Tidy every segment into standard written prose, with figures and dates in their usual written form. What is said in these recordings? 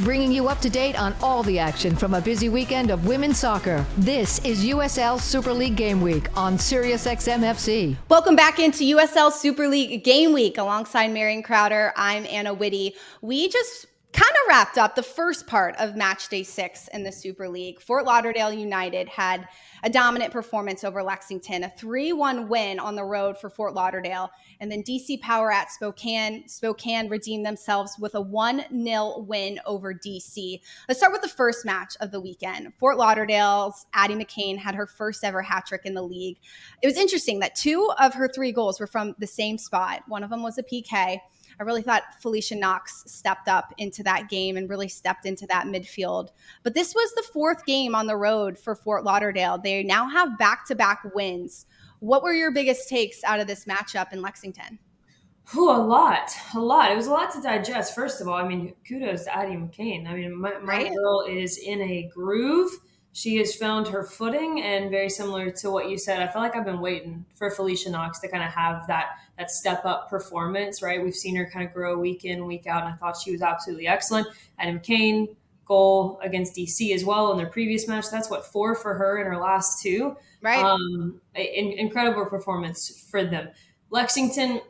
bringing you up to date on all the action from a busy weekend of women's soccer. This is USL Super League Game Week on SiriusXM FC. Welcome back into USL Super League Game Week alongside Marion Crowder. I'm Anna Witte. We just kind of wrapped up the first part of match day 6 in the Super League. Fort Lauderdale United had a dominant performance over Lexington, a 3-1 win on the road for Fort Lauderdale. And then DC Power at Spokane redeemed themselves with a 1-0 win over DC. Let's start with the first match of the weekend. Fort Lauderdale's Addie McCain had her first ever hat trick in the league. It was interesting that 2 of her 3 goals were from the same spot. One of them was a PK. I really thought Felicia Knox stepped up into that game and really stepped into that midfield. But this was the 4th game on the road for Fort Lauderdale. They now have back-to-back wins. What were your biggest takes out of this matchup in Lexington? A lot. It was a lot to digest. First of all, I mean, kudos to Addie McCain. I mean, my girl is in a groove. She has found her footing, and very similar to what you said, I feel like I've been waiting for Felicia Knox to kind of have that step up performance, right? We've seen her kind of grow week in, week out, and I thought she was absolutely excellent. Addie McCain, goal against DC as well in their previous match. That's 4 for her in her last 2. Right. Incredible performance for them. Lexington,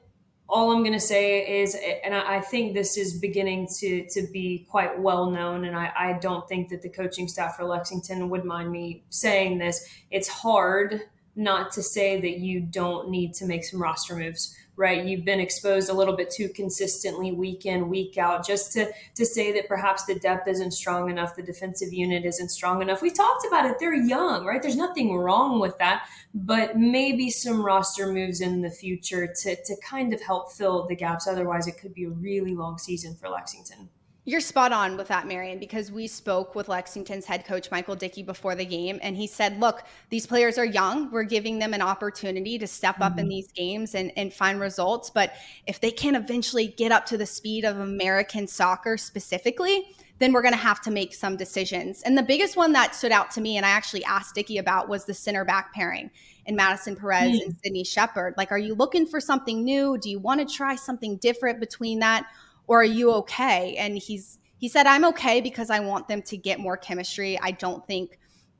all I'm going to say is, and I think this is beginning to be quite well known, and I don't think that the coaching staff for Lexington would mind me saying this. It's hard not to say that you don't need to make some roster moves, right? You've been exposed a little bit too consistently week in, week out, just to say that perhaps the depth isn't strong enough, the defensive unit isn't strong enough. We talked about it. They're young, right? There's nothing wrong with that, but maybe some roster moves in the future to kind of help fill the gaps. Otherwise, it could be a really long season for Lexington. You're spot on with that, Marion, because we spoke with Lexington's head coach, Michael Dickey, before the game, and he said, look, these players are young. We're giving them an opportunity to step up in these games and find results. But if they can't eventually get up to the speed of American soccer specifically, then we're going to have to make some decisions. And the biggest one that stood out to me, and I actually asked Dickey about, was the center back pairing in Madison Perez and Sydney Shepherd. Like, are you looking for something new? Do you want to try something different between that? Or are you okay? And he said, I'm okay because I want them to get more chemistry. I don't think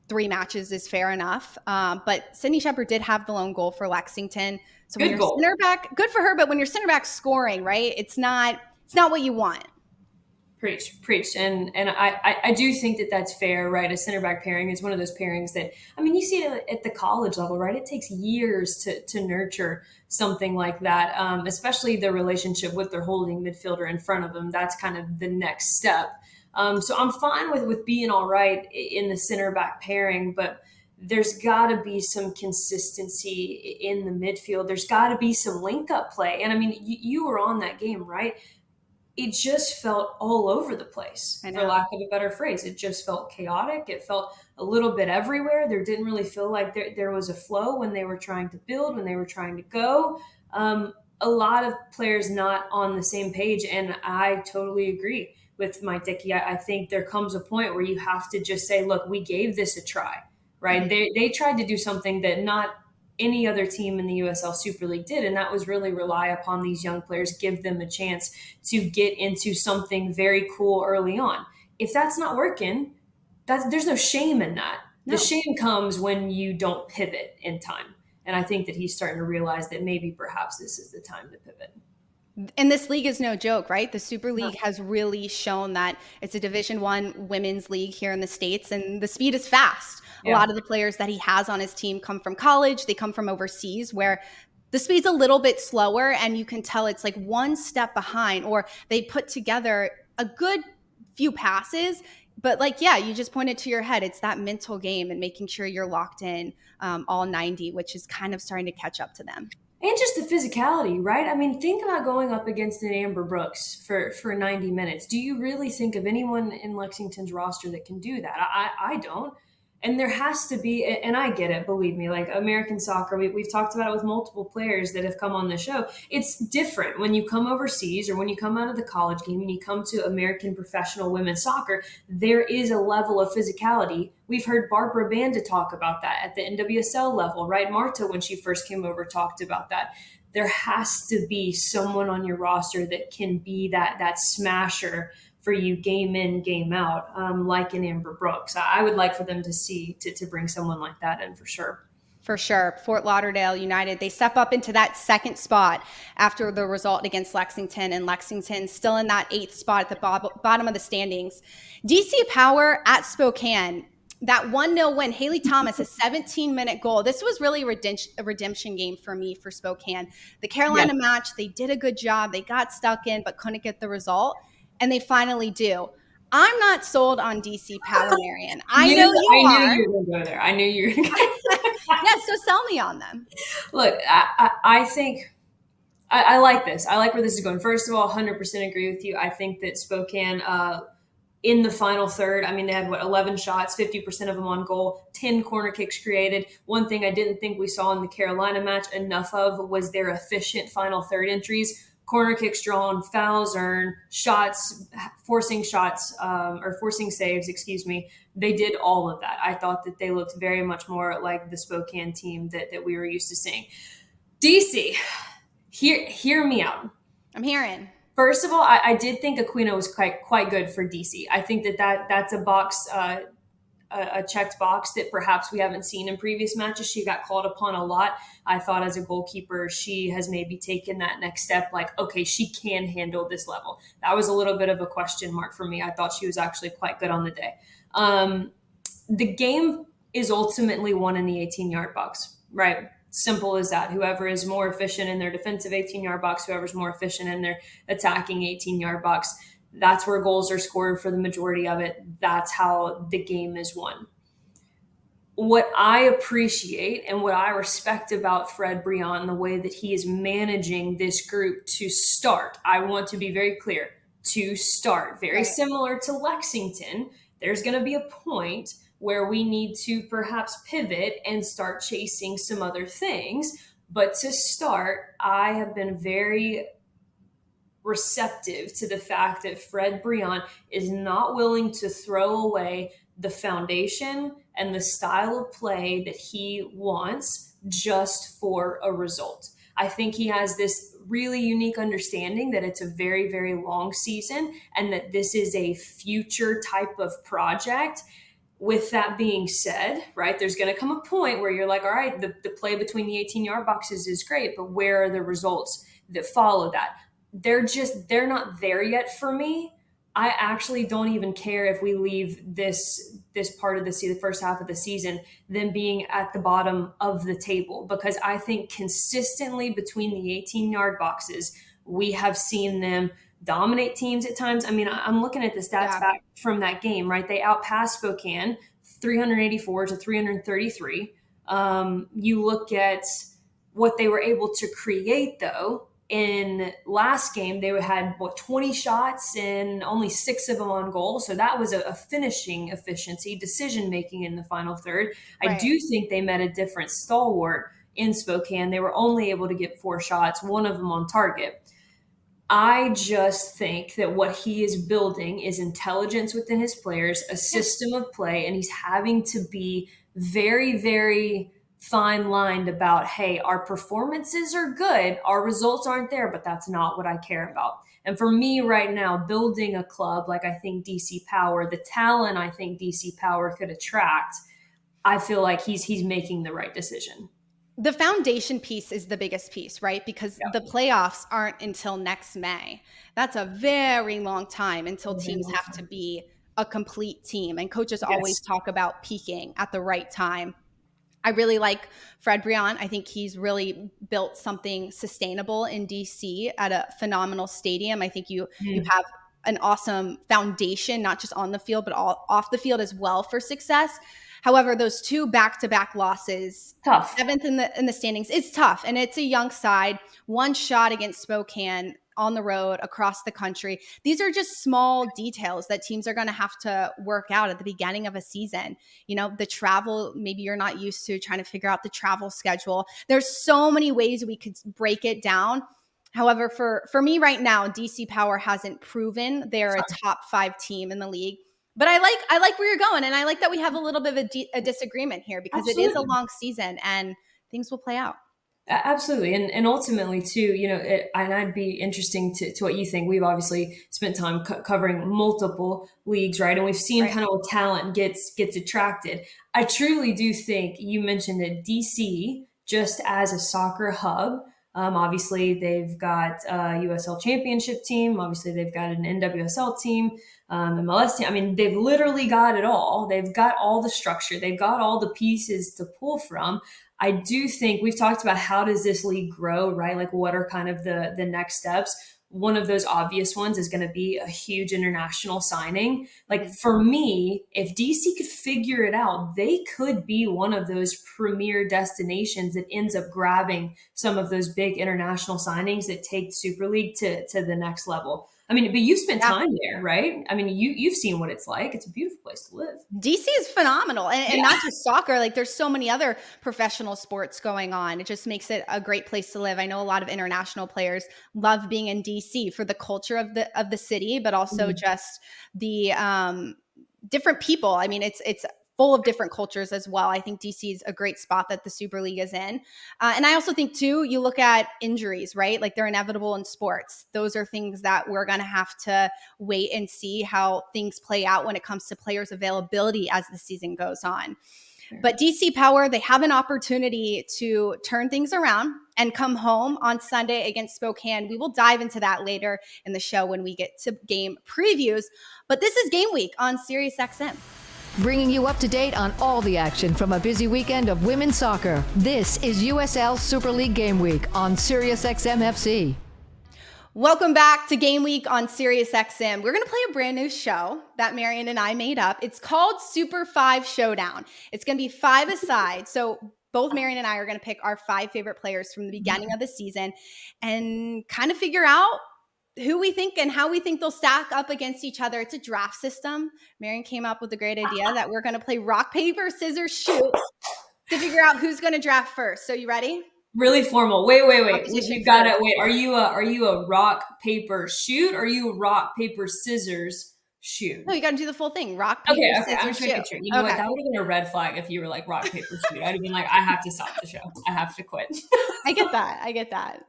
3 matches is fair enough. But Sydney Shepherd did have the lone goal for Lexington. So good when goal. Center back, good for her. But when your center back scoring, right, it's not what you want. Preach. And I do think that that's fair, right? A center back pairing is one of those pairings that, I mean, you see it at the college level, right? It takes years to nurture something like that, especially the relationship with their holding midfielder in front of them. That's kind of the next step. So I'm fine with being all right in the center back pairing, but there's got to be some consistency in the midfield. There's got to be some link up play. And I mean, you were on that game, right? It just felt all over the place, for lack of a better phrase. It just felt chaotic. It felt a little bit everywhere. There didn't really feel like there was a flow when they were trying to build, when they were trying to go. A lot of players not on the same page, and I totally agree with Mike Dickey. I think there comes a point where you have to just say, look, we gave this a try, right? Mm-hmm. They tried to do something that not any other team in the USL Super League did, and that was really rely upon these young players, give them a chance to get into something very cool early on. If that's not working, there's no shame in that. No. The shame comes when you don't pivot in time, and I think that he's starting to realize that maybe perhaps this is the time to pivot. And this league is no joke, right? The Super League has really shown that it's a Division I women's league here in the States, and the speed is fast. Yeah. A lot of the players that he has on his team come from college. They come from overseas where the speed's a little bit slower, and you can tell it's like one step behind, or they put together a good few passes. But you just pointed to your head. It's that mental game and making sure you're locked in all 90, which is kind of starting to catch up to them. And just the physicality, right? I mean, think about going up against an Amber Brooks for 90 minutes. Do you really think of anyone in Lexington's roster that can do that? I don't. And there has to be, and I get it, believe me, like American soccer, we've talked about it with multiple players that have come on the show. It's different when you come overseas or when you come out of the college game and you come to American professional women's soccer. There is a level of physicality. We've heard Barbara Banda talk about that at the NWSL level, right? Marta, when she first came over, talked about that. There has to be someone on your roster that can be that smasher for you game in, game out, like an Amber Brooks. I would like for them to bring someone like that in for sure. For sure. Fort Lauderdale United, they step up into that second spot after the result against Lexington, and Lexington still in that 8th spot at the bottom of the standings. DC Power at Spokane, that 1-0 win, Haley Thomas, a 17-minute goal. This was really a redemption game for me for Spokane. The Carolina match, they did a good job. They got stuck in but couldn't get the result, and they finally do. I'm not sold on DC Power, Marion. I know you are. I knew you were going to go there. I knew you were going to go there. Yeah, so sell me on them. Look, I think I like this. I like where this is going. First of all, 100% agree with you. I think that Spokane in the final third, I mean, they had 11 shots, 50% of them on goal, 10 corner kicks created. One thing I didn't think we saw in the Carolina match enough of was their efficient final third entries. Corner kicks drawn, fouls earned, forcing saves, excuse me. They did all of that. I thought that they looked very much more like the Spokane team that we were used to seeing. DC, hear me out. I'm hearing. First of all, I did think Aquino was quite good for DC. I think that's a box, a checked box that perhaps we haven't seen in previous matches. She got called upon a lot. I thought as a goalkeeper, she has maybe taken that next step, like, okay, she can handle this level. That was a little bit of a question mark for me. I thought she was actually quite good on the day. The game is ultimately won in the 18-yard box, right? Simple as that. Whoever is more efficient in their defensive 18-yard box, whoever's more efficient in their attacking 18-yard box, that's where goals are scored for the majority of it. That's how the game is won. What I appreciate and what I respect about Fred Briand, the way that he is managing this group to start, I want to be very clear, to start. Very similar to Lexington, there's going to be a point where we need to perhaps pivot and start chasing some other things. But to start, I have been very receptive to the fact that Fred Briand is not willing to throw away the foundation and the style of play that he wants just for a result. I think he has this really unique understanding that it's a very, very long season and that this is a future type of project. With that being said, right, there's going to come a point where you're like, all right, the play between the 18-yard boxes is great, but where are the results that follow that? They're not there yet for me. I actually don't even care if we leave this part of the first half of the season, them being at the bottom of the table, because I think consistently between the 18-yard boxes, we have seen them dominate teams at times. I mean, I'm looking at the stats back from that game, right? They outpassed Spokane 384 to 333. You look at what they were able to create, though. In last game, they had 20 shots and only 6 of them on goal. So that was a finishing efficiency, decision-making in the final third. Right. I do think they met a different stalwart in Spokane. They were only able to get 4 shots, 1 of them on target. I just think that what he is building is intelligence within his players, a system of play, and he's having to be very, very fine-lined about, hey, our performances are good, our results aren't there, but that's not what I care about. And for me right now, building a club like I think DC Power, the talent I think DC Power could attract, I feel like he's making the right decision. The foundation piece is the biggest piece, right? Because the playoffs aren't until next May. That's a very long time until teams have to be a complete team. And coaches always talk about peaking at the right time. I really like Fred Briand. I think he's really built something sustainable in DC at a phenomenal stadium. I think you have an awesome foundation, not just on the field, but off the field as well for success. However, those 2 back-to-back losses, tough. 7th in the standings, it's tough. And it's a young side, 1 shot against Spokane on the road across the country. These are just small details that teams are going to have to work out at the beginning of a season. You know, the travel, maybe you're not used to trying to figure out the travel schedule. There's so many ways we could break it down. However, for me right now, DC Power hasn't proven they're a top 5 team in the league. But I like where you're going, and I like that we have a little bit of a disagreement here because Absolutely. It is a long season and things will play out. Absolutely. And ultimately too, and I'd be interesting to what you think. We've obviously spent time covering multiple leagues, right? And we've seen Right. kind of what talent gets attracted. I truly do think you mentioned that DC, just as a soccer hub, obviously they've got a USL Championship team. Obviously they've got an NWSL team, MLS team. I mean, they've literally got it all. They've got all the structure. They've got all the pieces to pull from. I do think we've talked about how does this league grow, right? Like what are kind of the next steps? One of those obvious ones is going to be a huge international signing. Like for me, if DC could figure it out, they could be one of those premier destinations that ends up grabbing some of those big international signings that take Super League to the next level. I mean, but you've spent Yeah. time there, right? I mean, you've seen what it's like. It's a beautiful place to live. DC is phenomenal. And Yeah. not just soccer, like there's so many other professional sports going on. It just makes it a great place to live. I know a lot of international players love being in DC for the culture of the city, but also just the different people. I mean, it's full of different cultures as well. I think DC is a great spot that the Super League is in. And I also think too, you look at injuries, right? Like they're inevitable in sports. Those are things that we're going to have to wait and see how things play out when it comes to players' availability as the season goes on. But DC Power, they have an opportunity to turn things around and come home on Sunday against Spokane. We will dive into that later in the show when we get to game previews. But this is Game Week on SiriusXM. Bringing you up to date on all the action from a busy weekend of women's soccer. This is USL Super League Game Week on SiriusXM FC. Welcome back to Game Week on SiriusXM. We're going to play a brand new show that Marion and I made up. It's called Super 5 Showdown. It's going to be 5 aside. So both Marion and I are going to pick our 5 favorite players from the beginning of the season and kind of figure out who we think and how we think they'll stack up against each other. It's a draft system. Marion came up with a great idea that we're going to play rock, paper, scissors, shoot to figure out who's going to draft first. So you ready? Really formal. Wait. Competition You got first. it. Wait, are you a rock, paper, shoot? Or are you a rock, paper, scissors, shoot? No, you got to do the full thing. Rock, paper, Okay. I'm scissors, just making shoot. sure. You know what? That would have been a red flag if you were like rock, paper, shoot. I'd have been like, I have to stop the show. I have to quit. I get that.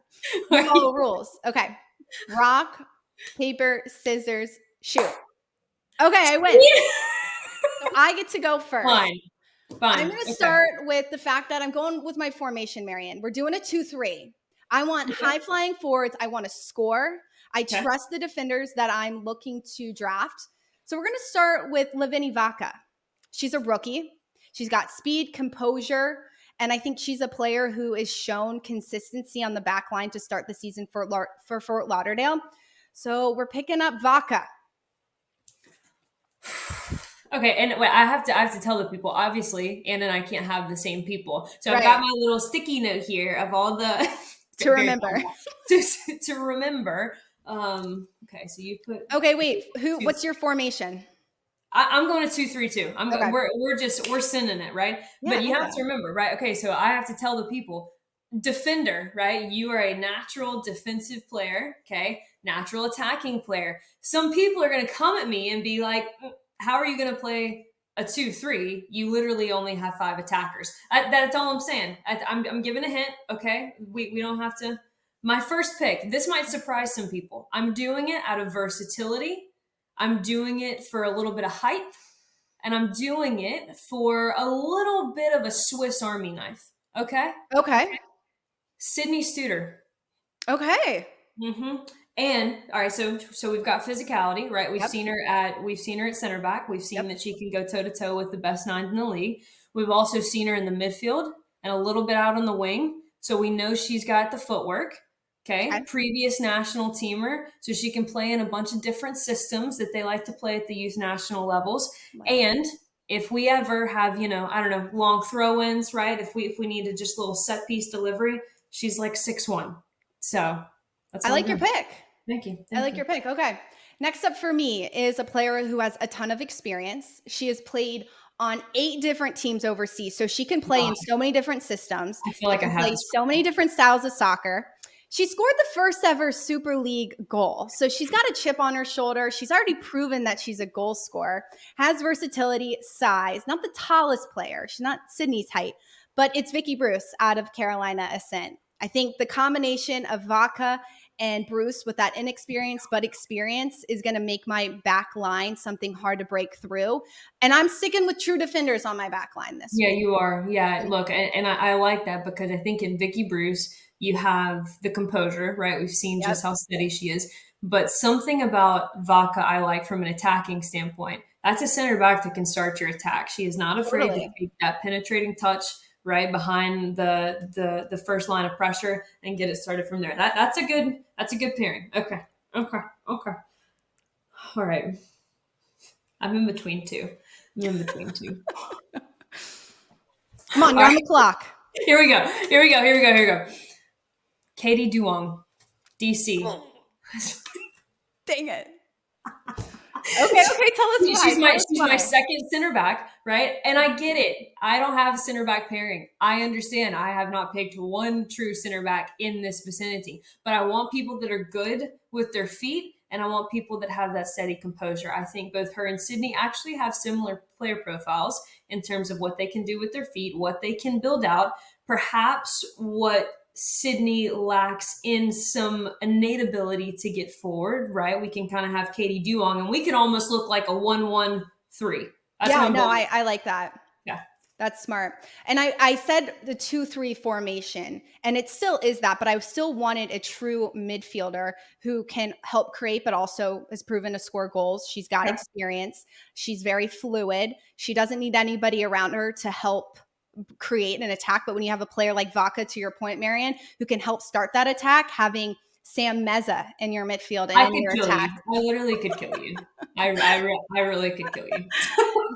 We follow rules. Okay. Rock, paper, scissors, shoot. Okay, I win. So I get to go first. Fine. I'm going to start with the fact that I'm going with my formation, Marion. We're doing a 2-3. I want high flying forwards. I want to score. I trust the defenders that I'm looking to draft. So we're going to start with Levini Vaca. She's a rookie. She's got speed, composure, and I think she's a player who has shown consistency on the back line to start the season for Fort Lauderdale. So we're picking up Vaca. Okay, and wait, I have to tell the people. Obviously, Anna and I can't have the same people, so I've Right. got my little sticky note here of all the To remember. to remember. Okay, so you put. Okay, wait. What's your formation? I'm going to 2-3-2. Okay. We're sending it, right? Yeah, But you have to remember, right? Okay, so I have to tell the people, defender, right? You are a natural defensive player, okay? Natural attacking player. Some people are going to come at me and be like, how are you going to play a 2-3? You literally only have 5 attackers. That's all I'm saying. I'm giving a hint, okay? We don't have to. My first pick, this might surprise some people. I'm doing it out of versatility. I'm doing it for a little bit of height, and I'm doing it for a little bit of a Swiss Army knife. Okay? Okay. Sydney Studer. Okay. And all right, so we've got physicality, right? We've Yep. seen her at center back. We've seen that she can go toe to toe with the best 9 in the league. We've also seen her in the midfield and a little bit out on the wing. So we know she's got the footwork. Okay. Previous national teamer. So she can play in a bunch of different systems that they like to play at the youth national levels. Right. And if we ever have, long throw-ins, right? If we needed just a little set piece delivery, she's like 6'1". So that's I like your pick. Thank you. I like your pick. Okay. Next up for me is a player who has a ton of experience. She has played on 8 different teams overseas. So she can play in so many different systems. I feel like I have so many different styles of soccer. She scored the first ever Super League goal. So she's got a chip on her shoulder. She's already proven that she's a goal scorer, has versatility, size, not the tallest player. She's not Sydney's height, but it's Vicky Bruce out of Carolina Ascent. I think the combination of Vaca and Bruce with that inexperience but experience is going to make my back line something hard to break through. And I'm sticking with true defenders on my back line this Yeah, week. you are. Yeah, look, and I like that because I think in Vicky Bruce, you have the composure, right? We've seen just how steady she is. But something about Vaca I like from an attacking standpoint. That's a center back that can start your attack. She is not afraid to Totally. take that penetrating touch right behind the first line of pressure and get it started from there. That's a good pairing. Okay. Okay. Okay. All right. I'm in between two. Come on, you're on the clock. Here we go. Katie Duong, DC. Dang it. Okay, tell us why. She's my second center back, right? And I get it. I don't have a center back pairing. I understand. I have not picked one true center back in this vicinity, but I want people that are good with their feet, and I want people that have that steady composure. I think both her and Sydney actually have similar player profiles in terms of what they can do with their feet, what they can build out. Perhaps what Sydney lacks in some innate ability to get forward, right? We can kind of have Katie Duong, and we can almost look like a 1-1-3. I like that. Yeah. That's smart. And I said the 2-3 formation, and it still is that, but I still wanted a true midfielder who can help create, but also has proven to score goals. She's got experience. She's very fluid. She doesn't need anybody around her to help create an attack. But when you have a player like Vaca, to your point, Marion, who can help start that attack, having Sam Meza in your midfield and in your attack. I literally could kill you. I really could kill you.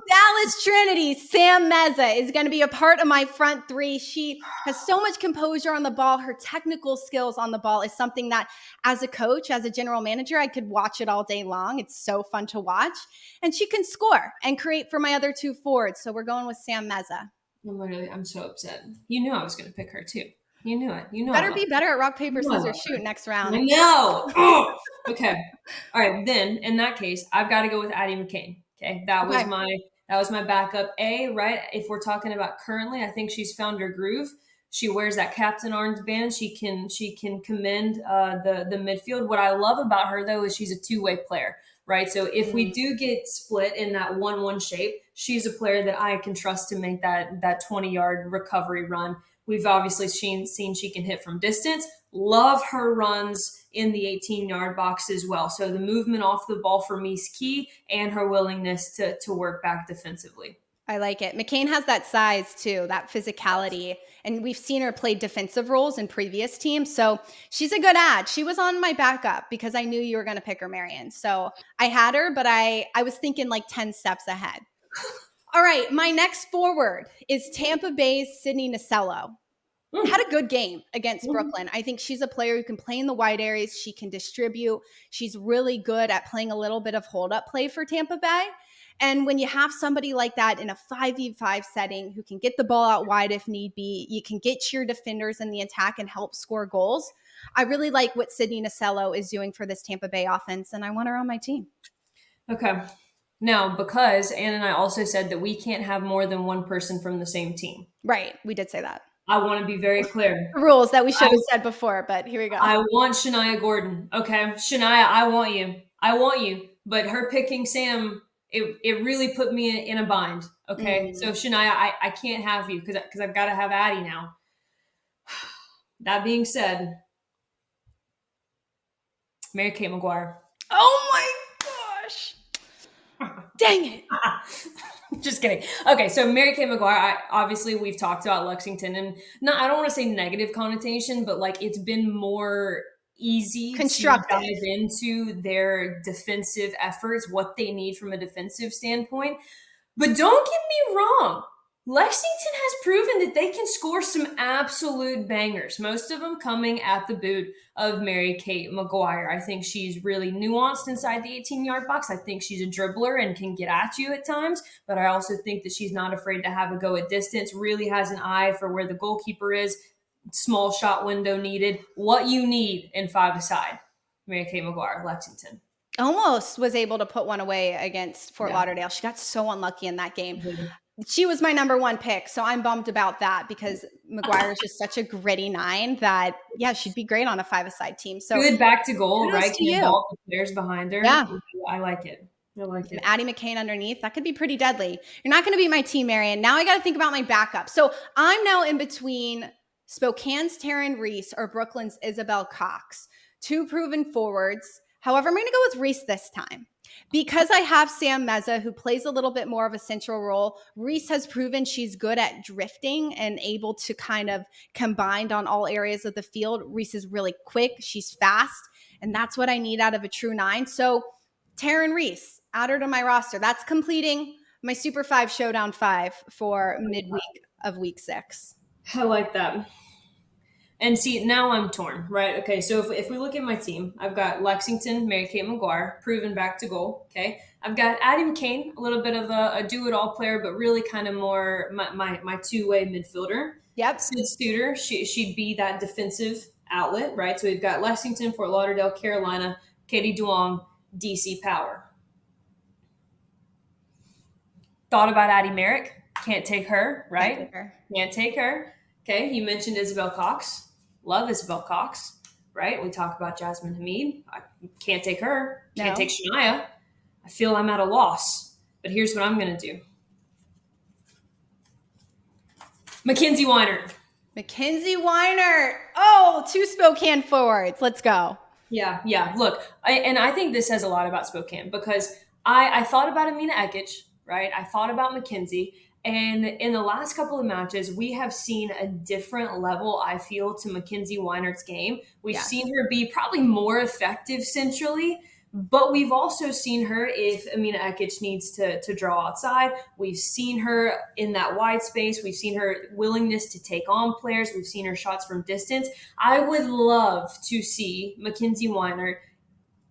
Dallas Trinity, Sam Meza is going to be a part of my front three. She has so much composure on the ball. Her technical skills on the ball is something that as a coach, as a general manager, I could watch it all day long. It's so fun to watch. And she can score and create for my other two forwards. So we're going with Sam Meza. I'm so upset. You knew I was going to pick her too. You knew it. Better be better at rock, paper, scissors, shoot next round. I know. Okay. All right. Then in that case, I've got to go with Addie McCain. Okay. That was my backup A, right? If we're talking about currently, I think she's found her groove. She wears that captain armband. She can commend the midfield. What I love about her though is she's a two-way player, right? So if we do get split in that 1-1 shape, she's a player that I can trust to make that 20-yard recovery run. We've obviously seen she can hit from distance. Love her runs in the 18-yard box as well. So the movement off the ball for me is key, and her willingness to work back defensively. I like it. McCain has that size too, that physicality. And we've seen her play defensive roles in previous teams. So she's a good ad. She was on my backup because I knew you were going to pick her, Marion. So I had her, but I was thinking like 10 steps ahead. All right. My next forward is Tampa Bay's Sydney Nasello. Had a good game against Brooklyn. I think she's a player who can play in the wide areas. She can distribute. She's really good at playing a little bit of hold-up play for Tampa Bay. And when you have somebody like that in a 5v5 setting who can get the ball out wide if need be, you can get your defenders in the attack and help score goals. I really like what Sydney Nasello is doing for this Tampa Bay offense, and I want her on my team. Okay. Now, because Ann and I also said that we can't have more than one person from the same team. Right. We did say that. I want to be very clear. Rules that we should have said before, but here we go. I want Shania Gordon. Okay. Shania, I want you. But her picking Sam, it really put me in a bind. Okay. So Shania, I can't have you because I've got to have Addie now. That being said, Mary Kate McGuire. Oh my gosh. Dang it. Just kidding. Okay, so Mary Kate McGuire, obviously we've talked about Lexington, and I don't want to say negative connotation, but like it's been more easy to dive into their defensive efforts, what they need from a defensive standpoint. But don't get me wrong. Lexington has proven that they can score some absolute bangers, most of them coming at the boot of Mary Kate McGuire. I think she's really nuanced inside the 18-yard box. I think she's a dribbler and can get at you at times, but I also think that she's not afraid to have a go at distance, really has an eye for where the goalkeeper is, small shot window needed, what you need in five-a-side. Mary Kate McGuire, Lexington. Almost was able to put one away against Fort Lauderdale. She got so unlucky in that game. she was my number one pick. So I'm bummed about that because McGuire is just such a gritty 9 that, yeah, she'd be great on a 5-a-side team. So good back to goal, kudos right? to Can you. involve the players behind her. Yeah. I like it. I like it. Addie McCain underneath, that could be pretty deadly. You're not going to beat my team, Marion. Now I got to think about my backup. So I'm now in between Spokane's Taryn Reese or Brooklyn's Isabel Cox. 2 proven forwards. However, I'm going to go with Reese this time. Because I have Sam Meza, who plays a little bit more of a central role, Reese has proven she's good at drifting and able to kind of combine on all areas of the field. Reese is really quick. She's fast. And that's what I need out of a true 9. So Taryn Reese, add her to my roster. That's completing my Super 5 Showdown 5 for midweek of week 6. I like that. And see, now I'm torn, right? Okay, so if we look at my team, I've got Lexington, Mary Kate McGuire, proven back to goal, okay? I've got Addie McCain, a little bit of a do-it-all player, but really kind of more my two-way midfielder. Yep. Sid Studer, she'd be that defensive outlet, right? So we've got Lexington, Fort Lauderdale, Carolina, Katie Duong, DC Power. Thought about Addie Merrick. Can't take her, right? Can't take her. Okay, you mentioned Isabel Cox. Love Isabel Cox, right? We talk about Jasmine Hamid. I can't take her. Can't take Shania. I feel I'm at a loss. But here's what I'm going to do. Mackenzie Weinert. Mackenzie Weinert. Oh, 2 Spokane forwards. Let's go. Yeah. Look, I think this says a lot about Spokane because I thought about Amina Ekic, right? I thought about Mackenzie. And in the last couple of matches, we have seen a different level, I feel, to Mackenzie Weinert's game. We've seen her be probably more effective centrally, but we've also seen her if Amina Ekic needs to draw outside. We've seen her in that wide space. We've seen her willingness to take on players. We've seen her shots from distance. I would love to see Mackenzie Weinert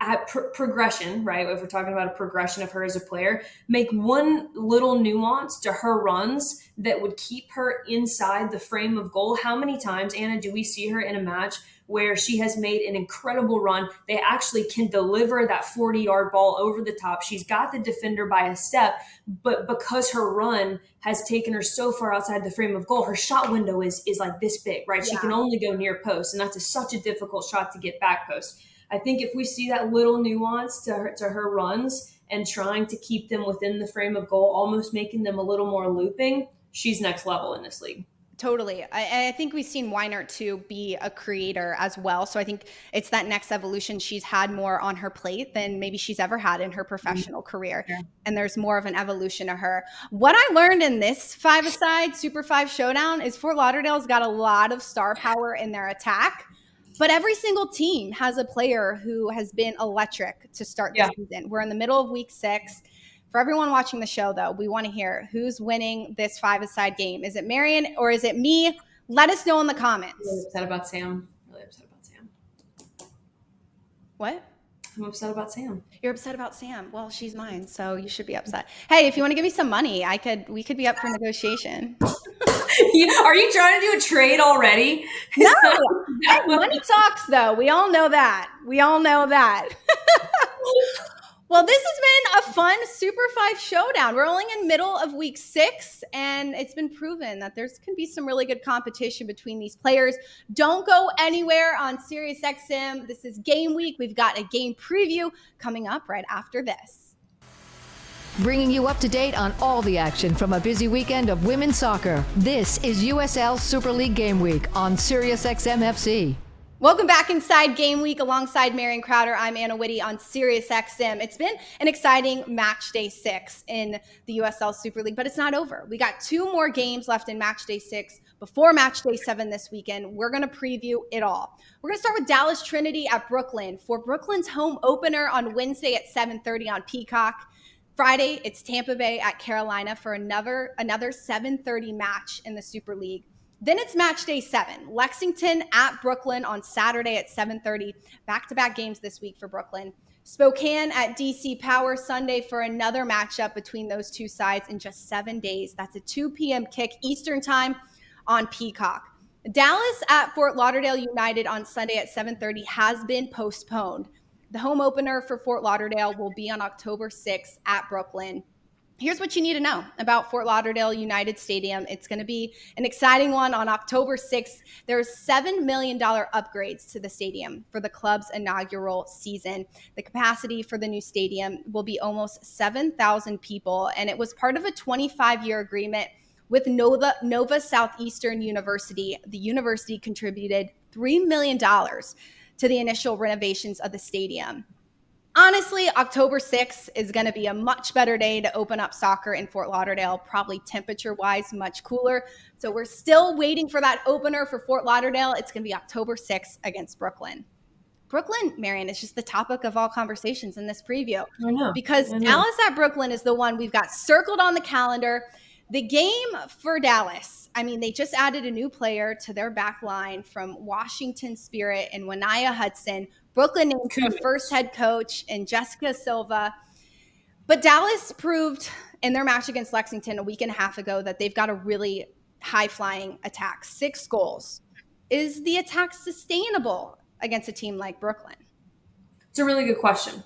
at progression, right? If we're talking about a progression of her as a player, make one little nuance to her runs that would keep her inside the frame of goal. How many times, Anna, do we see her in a match where she has made an incredible run? They actually can deliver that 40-yard ball over the top. She's got the defender by a step, but because her run has taken her so far outside the frame of goal, her shot window is like this big, right? She can only go near post, and that's such a difficult shot to get back post. I think if we see that little nuance to her runs and trying to keep them within the frame of goal, almost making them a little more looping, she's next level in this league. Totally. I think we've seen Weinert too be a creator as well. So I think it's that next evolution. She's had more on her plate than maybe she's ever had in her professional career. Yeah. And there's more of an evolution to her. What I learned in this 5-a-side Super 5 Showdown is Fort Lauderdale's got a lot of star power in their attack. But every single team has a player who has been electric to start this season. We're in the middle of week 6. For everyone watching the show, though, we want to hear who's winning this 5-a-side game. Is it Marion or is it me? Let us know in the comments. I'm really upset about Sam. What? I'm upset about Sam. You're upset about Sam. Well, she's mine, so you should be upset. Hey, if you want to give me some money, we could be up for negotiation. Are you trying to do a trade already? No. Hey, money talks, though. We all know that. Well, this has been a fun Super 5 Showdown. We're only in middle of week 6, and it's been proven that there can be some really good competition between these players. Don't go anywhere on SiriusXM. This is game week. We've got a game preview coming up right after this. Bringing you up to date on all the action from a busy weekend of women's soccer. This is USL Super League Game Week on SiriusXM FC. Welcome back inside Game Week alongside Marion Crowder. I'm Anna Witte on SiriusXM. It's been an exciting match day 6 in the USL Super League, but it's not over. We got 2 more games left in match day 6 before match day 7 this weekend. We're going to preview it all. We're going to start with Dallas Trinity at Brooklyn for Brooklyn's home opener on Wednesday at 7:30 on Peacock. Friday, it's Tampa Bay at Carolina for another 7:30 match in the Super League. Then it's match day 7, Lexington at Brooklyn on Saturday at 7:30. Back-to-back games this week for Brooklyn. Spokane at DC Power Sunday for another matchup between those two sides in just 7 days. That's a 2 p.m. kick Eastern time on Peacock. Dallas at Fort Lauderdale United on Sunday at 7:30 has been postponed. The home opener for Fort Lauderdale will be on October 6th at Brooklyn. Here's what you need to know about Fort Lauderdale United Stadium. It's going to be an exciting one on October 6th. There's $7 million upgrades to the stadium for the club's inaugural season. The capacity for the new stadium will be almost 7,000 people, and it was part of a 25-year agreement with Nova Southeastern University. The university contributed $3 million to the initial renovations of the stadium. Honestly, October 6th is going to be a much better day to open up soccer in Fort Lauderdale, probably temperature-wise much cooler. So we're still waiting for that opener for Fort Lauderdale. It's going to be October 6th against Brooklyn. Brooklyn, Marion, is just the topic of all conversations in this preview. Because Dallas at Brooklyn is the one we've got circled on the calendar. The game for Dallas, I mean, they just added a new player to their back line from Washington Spirit and Wanaya Hudson. Brooklyn named their first head coach and Jessica Silva. But Dallas proved in their match against Lexington a week and a half ago that they've got a really high-flying attack, 6 goals. Is the attack sustainable against a team like Brooklyn? It's a really good question.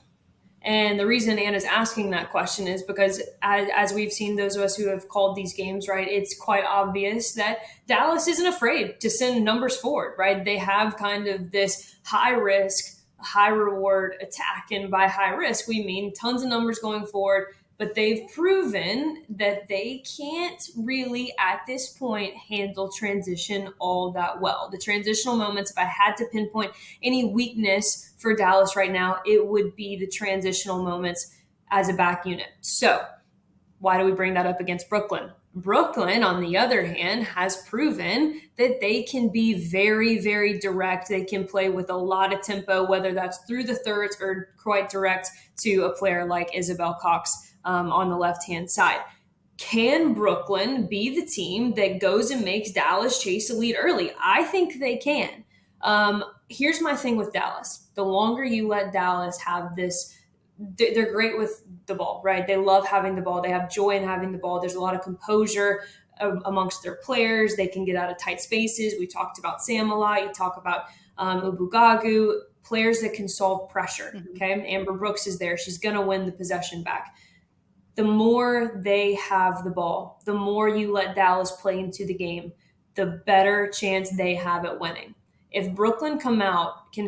And the reason Anna's asking that question is because as we've seen, those of us who have called these games, right, it's quite obvious that Dallas isn't afraid to send numbers forward, right? They have kind of this high risk, high reward attack. And by high risk, we mean tons of numbers going forward, but they've proven that they can't really, at this point, handle transition all that well. The transitional moments, if I had to pinpoint any weakness for Dallas right now, it would be the transitional moments as a back unit. So why do we bring that up against Brooklyn? Brooklyn, on the other hand, has proven that they can be very, very direct. They can play with a lot of tempo, whether that's through the thirds or quite direct to a player like Isabel Cox on the left-hand side. Can Brooklyn be the team that goes and makes Dallas chase a lead early? I think they can. Here's my thing with Dallas. The longer you let Dallas have this, they're great with the ball, right? They love having the ball. They have joy in having the ball. There's a lot of composure amongst their players. They can get out of tight spaces. We talked about Sam a lot. You talk about Ubugagu, players that can solve pressure, okay? Amber Brooks is there. She's going to win the possession back. The more they have the ball, the more you let Dallas play into the game, the better chance they have at winning. If Brooklyn can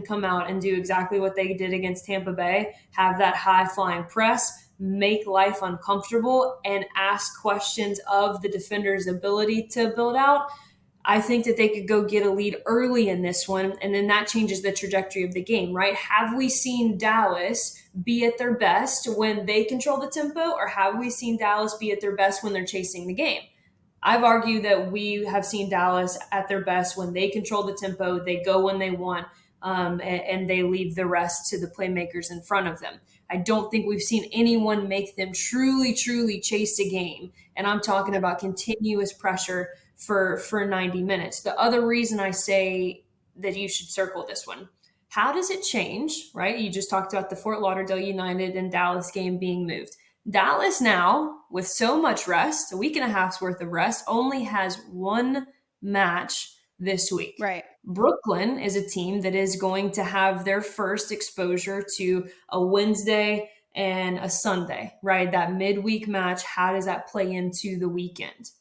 come out and do exactly what they did against Tampa Bay, have that high-flying press, make life uncomfortable, and ask questions of the defender's ability to build out, I think that they could go get a lead early in this one, and then that changes the trajectory of the game, right? Have we seen Dallas be at their best when they control the tempo, or have we seen Dallas be at their best when they're chasing the game? I've argued that we have seen Dallas at their best when they control the tempo, they go when they want, and they leave the rest to the playmakers in front of them. I don't think we've seen anyone make them truly, truly chase a game. And I'm talking about continuous pressure for 90 minutes. The other reason I say that you should circle this one, how does it change, right? You just talked about the Fort Lauderdale United and Dallas game being moved. Dallas now, with so much rest, a week and a half's worth of rest, only has one match this week. Right. Brooklyn is a team that is going to have their first exposure to a Wednesday and a Sunday, right? That midweek match, how does that play into the weekend?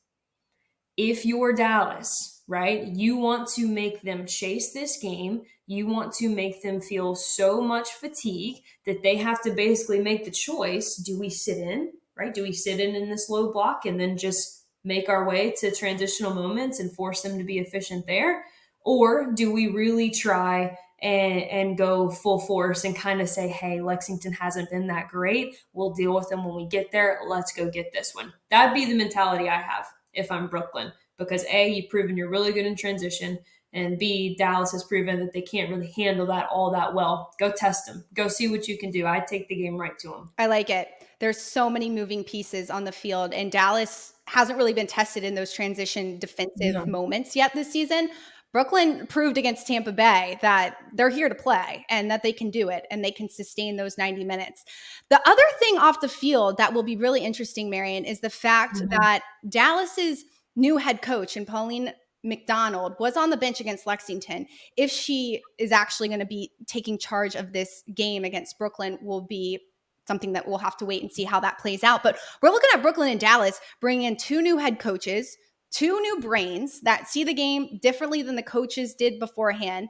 If you're Dallas, right, you want to make them chase this game. You want to make them feel so much fatigue that they have to basically make the choice. Do we sit in, right? Do we sit in this low block and then just make our way to transitional moments and force them to be efficient there? Or do we really try and go full force and kind of say, hey, Lexington hasn't been that great. We'll deal with them when we get there. Let's go get this one. That'd be the mentality I have if I'm Brooklyn, because A, you've proven you're really good in transition, and B, Dallas has proven that they can't really handle that all that well. Go test them. Go see what you can do. I'd take the game right to them. I like it. There's so many moving pieces on the field, and Dallas hasn't really been tested in those transition defensive moments yet this season. Brooklyn proved against Tampa Bay that they're here to play and that they can do it and they can sustain those 90 minutes. The other thing off the field that will be really interesting, Marion, is the fact that Dallas's new head coach and Pauline McDonald was on the bench against Lexington. If she is actually going to be taking charge of this game against Brooklyn, will be something that we'll have to wait and see how that plays out. But we're looking at Brooklyn and Dallas bringing in 2 new head coaches, 2 new brains that see the game differently than the coaches did beforehand.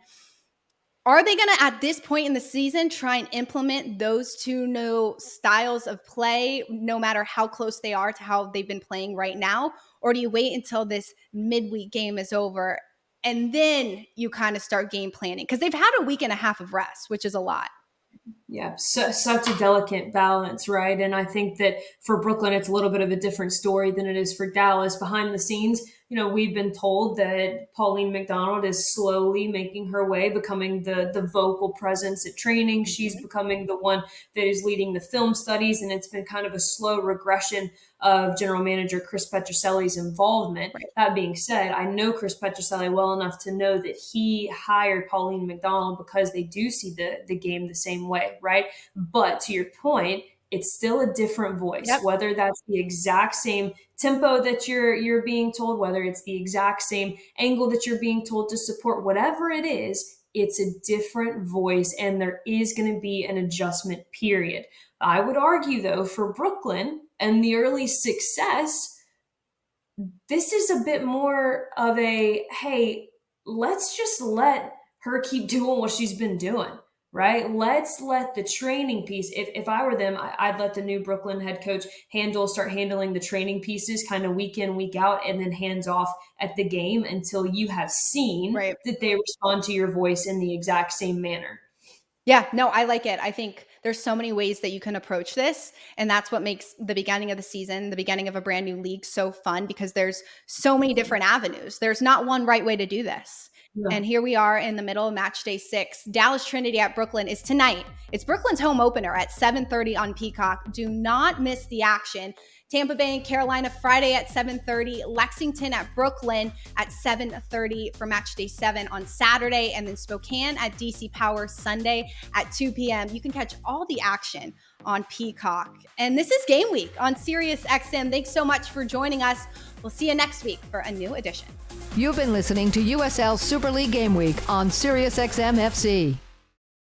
Are they going to, at this point in the season, try and implement those 2 new styles of play, no matter how close they are to how they've been playing right now? Or do you wait until this midweek game is over and then you kind of start game planning? Because they've had a week and a half of rest, which is a lot. Yeah, such a delicate balance, right? And I think that for Brooklyn, it's a little bit of a different story than it is for Dallas. Behind the scenes, we've been told that Pauline McDonald is slowly making her way, becoming the vocal presence at training. She's becoming the one that is leading the film studies, and it's been kind of a slow regression of general manager Chris Petroselli's involvement. Right. That being said, I know Chris Petroselli well enough to know that he hired Pauline McDonald because they do see the game the same way, right? But to your point, it's still a different voice, yep. Whether that's the exact same tempo that you're being told, whether it's the exact same angle that you're being told to support, whatever it is, it's a different voice, and there is going to be an adjustment period. I would argue, though, for Brooklyn and the early success, this is a bit more of a, hey, let's just let her keep doing what she's been doing, right? Let's let the training piece, if I were them, I'd let the new Brooklyn head coach start handling the training pieces kind of week in, week out, and then hands off at the game until you have seen right. that they respond to your voice in the exact same manner. Yeah, no, I like it. I think there's so many ways that you can approach this. And that's what makes the beginning of the season, the beginning of a brand new league, so fun, because there's so many different avenues. There's not one right way to do this. Yeah. And here we are in the middle of match day 6. Dallas Trinity at Brooklyn is tonight. It's Brooklyn's home opener at 7:30 on Peacock. Do not miss the action. Tampa Bay and Carolina Friday at 7:30. Lexington at Brooklyn at 7:30 for match day 7 on Saturday. And then Spokane at DC Power Sunday at 2 p.m. You can catch all the action on Peacock. And this is Game Week on Sirius XM. Thanks so much for joining us. We'll see you next week for a new edition. You've been listening to USL Super League Game Week on Sirius XM FC.